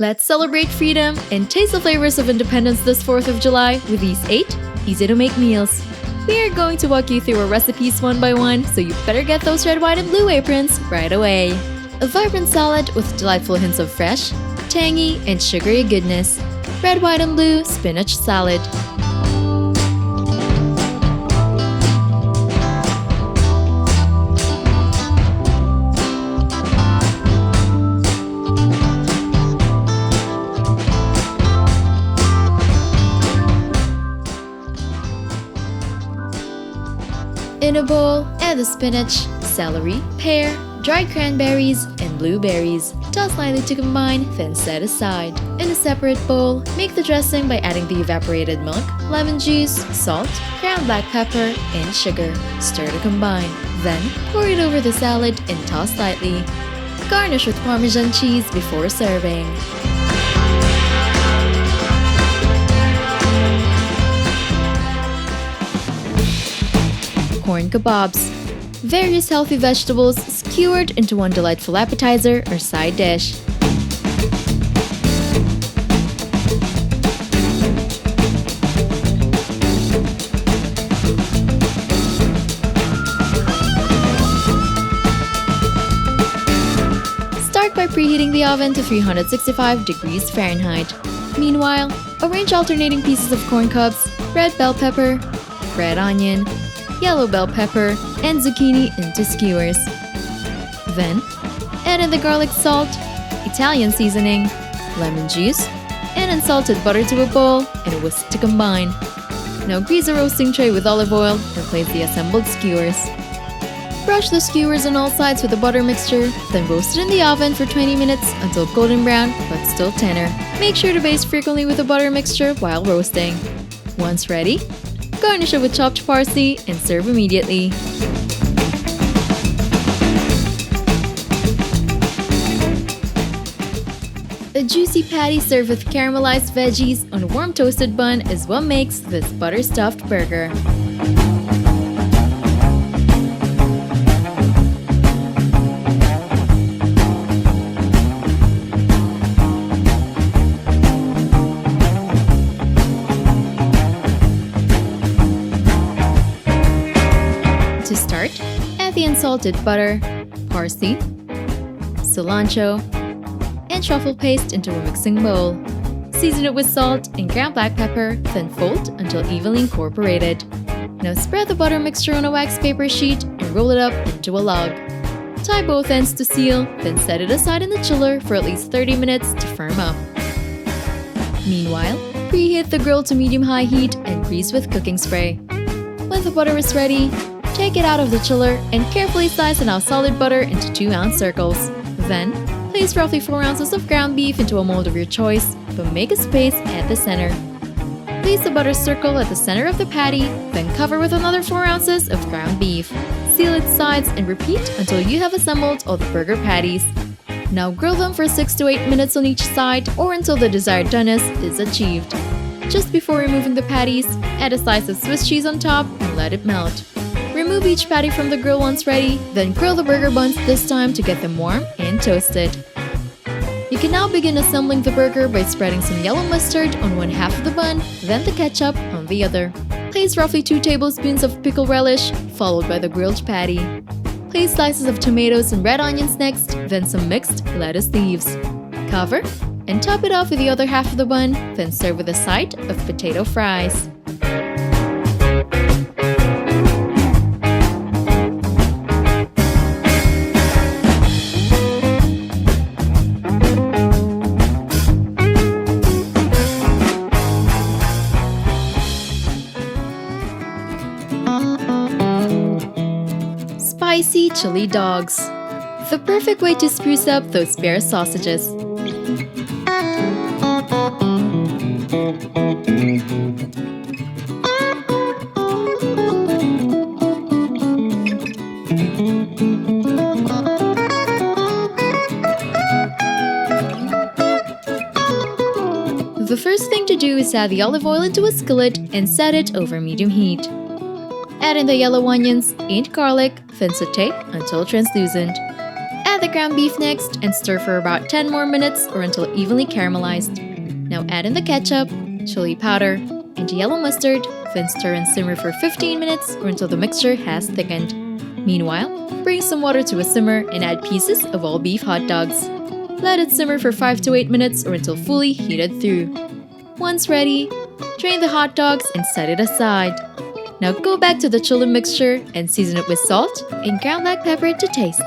Let's celebrate freedom and taste the flavors of independence this 4th of July with these 8 easy-to-make meals. We are going to walk you through our recipes one by one, so you better get those red, white, and blue aprons right away. A vibrant salad with delightful hints of fresh, tangy, and sugary goodness. Red, white, and blue spinach salad. In a bowl, add the spinach, celery, pear, dried cranberries, and blueberries. Toss lightly to combine, then set aside. In a separate bowl, make the dressing by adding the evaporated milk, lemon juice, salt, ground black pepper, and sugar. Stir to combine. Then, pour it over the salad and toss lightly. Garnish with Parmesan cheese before serving. Corn kabobs. Various healthy vegetables skewered into one delightful appetizer or side dish. Start by preheating the oven to 365 degrees Fahrenheit. Meanwhile, arrange alternating pieces of corn cobs, red bell pepper, red onion, yellow bell pepper, and zucchini into skewers. Then, add in the garlic salt, Italian seasoning, lemon juice, and unsalted butter to a bowl and whisk to combine. Now grease a roasting tray with olive oil and place the assembled skewers. Brush the skewers on all sides with the butter mixture, then roast it in the oven for 20 minutes until golden brown but still tender. Make sure to baste frequently with the butter mixture while roasting. Once ready, garnish it with chopped parsley and serve immediately. A juicy patty served with caramelized veggies on a warm toasted bun is what makes this butter-stuffed burger. To start, add the unsalted butter, parsley, cilantro, and truffle paste into a mixing bowl. Season it with salt and ground black pepper, then fold until evenly incorporated. Now spread the butter mixture on a wax paper sheet and roll it up into a log. Tie both ends to seal, then set it aside in the chiller for at least 30 minutes to firm up. Meanwhile, preheat the grill to medium-high heat and grease with cooking spray. When the butter is ready, take it out of the chiller and carefully slice enough solid butter into 2-ounce circles. Then, place roughly 4 ounces of ground beef into a mold of your choice, but make a space at the center. Place the butter circle at the center of the patty, then cover with another 4 ounces of ground beef. Seal its sides and repeat until you have assembled all the burger patties. Now grill them for 6 to 8 minutes on each side or until the desired doneness is achieved. Just before removing the patties, add a slice of Swiss cheese on top and let it melt. Remove each patty from the grill once ready, then grill the burger buns this time to get them warm and toasted. You can now begin assembling the burger by spreading some yellow mustard on one half of the bun, then the ketchup on the other. Place roughly 2 tablespoons of pickle relish, followed by the grilled patty. Place slices of tomatoes and red onions next, then some mixed lettuce leaves. Cover, and top it off with the other half of the bun, then serve with a side of potato fries. Spicy chili dogs. The perfect way to spruce up those spare sausages. The first thing to do is add the olive oil into a skillet and set it over medium heat. Add in the yellow onions and garlic, then sauté until translucent. Add Add the ground beef next and stir for about 10 more minutes or until evenly caramelized. Now add in the ketchup, chili powder, and yellow mustard, then stir and simmer for 15 minutes or until the mixture has thickened. Meanwhile, bring some water to a simmer and add pieces of all beef hot dogs. Let it simmer for 5 to 8 minutes or until fully heated through. Once ready, drain the hot dogs and set it aside. Now go back to the chili mixture and season it with salt and ground black pepper to taste.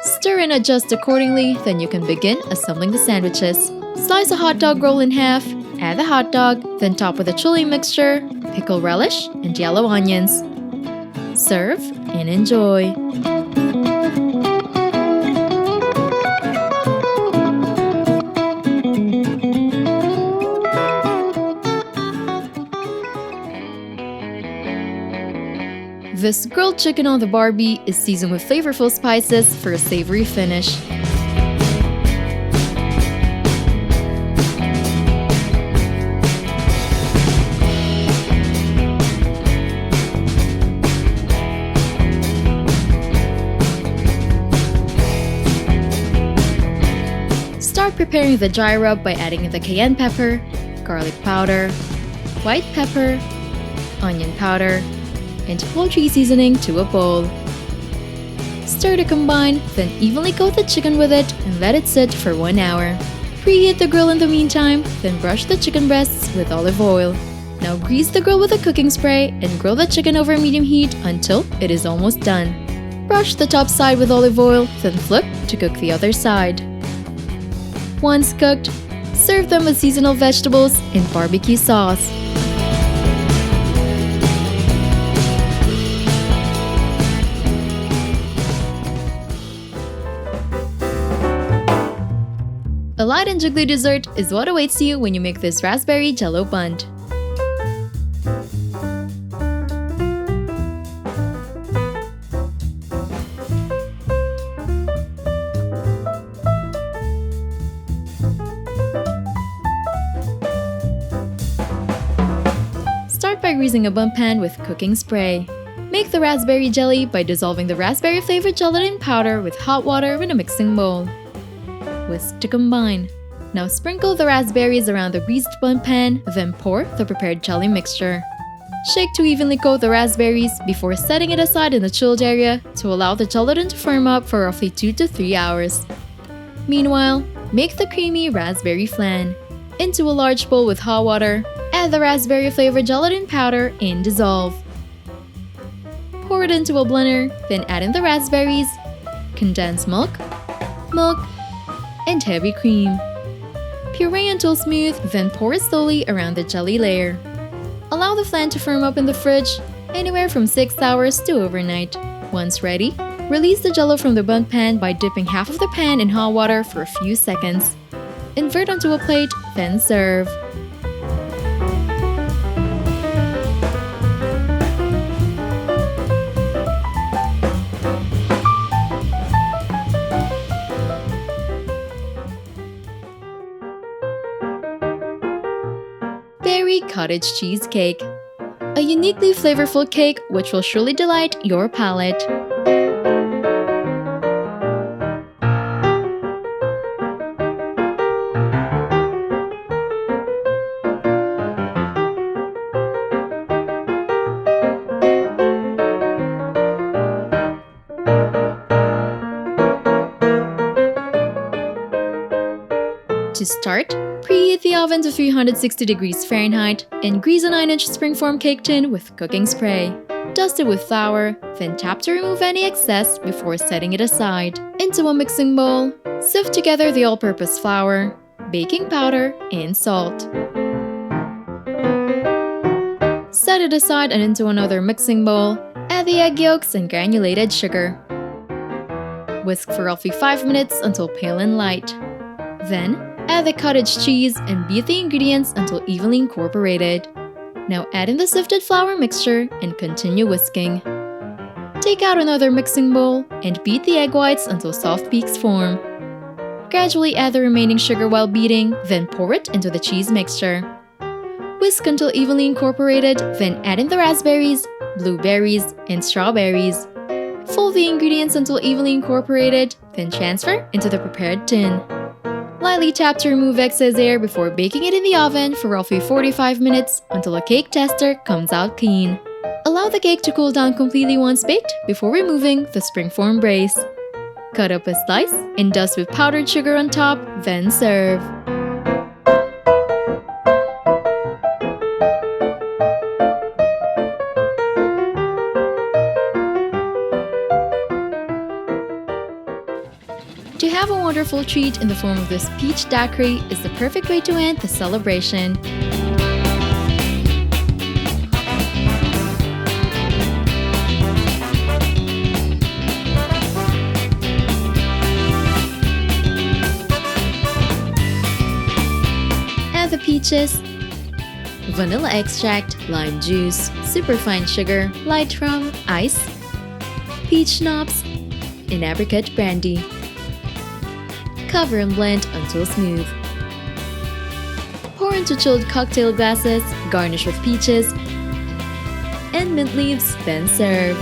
Stir and adjust accordingly, then you can begin assembling the sandwiches. Slice a hot dog roll in half, add the hot dog, then top with a chili mixture, pickle relish, and yellow onions. Serve and enjoy. This grilled chicken on the Barbie is seasoned with flavorful spices for a savory finish. Start preparing the dry rub by adding the cayenne pepper, garlic powder, white pepper, onion powder, and poultry seasoning to a bowl. Stir to combine, then evenly coat the chicken with it and let it sit for 1 hour. Preheat the grill in the meantime, then brush the chicken breasts with olive oil. Now grease the grill with a cooking spray and grill the chicken over medium heat until it is almost done. Brush the top side with olive oil, then flip to cook the other side. Once cooked, serve them with seasonal vegetables and barbecue sauce. A light and jiggly dessert is what awaits you when you make this raspberry Jello Bundt. Start by greasing a Bundt pan with cooking spray. Make the raspberry jelly by dissolving the raspberry-flavored gelatin powder with hot water in a mixing bowl. Whisk to combine. Now sprinkle the raspberries around the greased Bundt pan, then pour the prepared jelly mixture. Shake to evenly coat the raspberries before setting it aside in the chilled area to allow the gelatin to firm up for roughly 2 to 3 hours. Meanwhile, make the creamy raspberry flan. Into a large bowl with hot water, add the raspberry-flavored gelatin powder and dissolve. Pour it into a blender, then add in the raspberries, condensed milk, and heavy cream. Puree until smooth, then pour it slowly around the jelly layer. Allow the flan to firm up in the fridge, anywhere from 6 hours to overnight. Once ready, release the Jello from the Bundt pan by dipping half of the pan in hot water for a few seconds. Invert onto a plate, then serve. Cottage cheesecake, a uniquely flavorful cake which will surely delight your palate. To start, preheat the oven to 360 degrees Fahrenheit and grease a 9-inch springform cake tin with cooking spray. Dust it with flour, then tap to remove any excess before setting it aside. Into a mixing bowl, sift together the all-purpose flour, baking powder, and salt. Set it aside and into another mixing bowl, add the egg yolks and granulated sugar. Whisk for roughly 5 minutes until pale and light. Then, add the cottage cheese and beat the ingredients until evenly incorporated. Now add in the sifted flour mixture and continue whisking. Take out another mixing bowl and beat the egg whites until soft peaks form. Gradually add the remaining sugar while beating, then pour it into the cheese mixture. Whisk until evenly incorporated, then add in the raspberries, blueberries, and strawberries. Fold the ingredients until evenly incorporated, Then transfer into the prepared tin. Lightly tap to remove excess air before baking it in the oven for roughly 45 minutes until a cake tester comes out clean. Allow the cake to cool down completely once baked before removing the springform brace. Cut up a slice and dust with powdered sugar on top, then serve. To have a wonderful treat in the form of this peach daiquiri is the perfect way to end the celebration. Add the peaches, vanilla extract, lime juice, superfine sugar, light rum, ice, peach schnapps, and apricot brandy. Cover and blend until smooth. Pour into chilled cocktail glasses, garnish with peaches and mint leaves, then serve.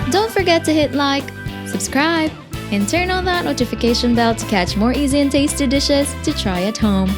Don't forget to hit like, subscribe, and turn on that notification bell to catch more easy and tasty dishes to try at home.